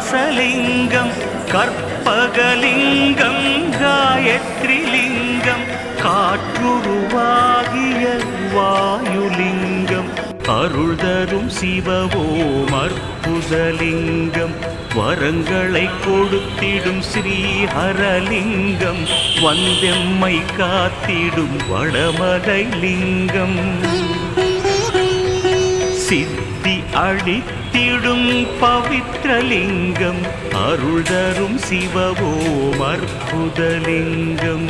கைலாசலிங்கம் கற்பகலிங்கம் காயத்ரிலிங்கம் காற்றுருவாகிய வாயுலிங்கம் அருள் தரும் சிவவோம் அற்புதலிங்கம் வரங்களை கொடுத்திடும் ஸ்ரீஹரலிங்கம் வந்தெம்மை காத்திடும் வடமலை லிங்கம் சித்தி அளித்திடும் பவித்ரலிங்கம் அருள் தரும் சிவவோம் அற்புதலிங்கம்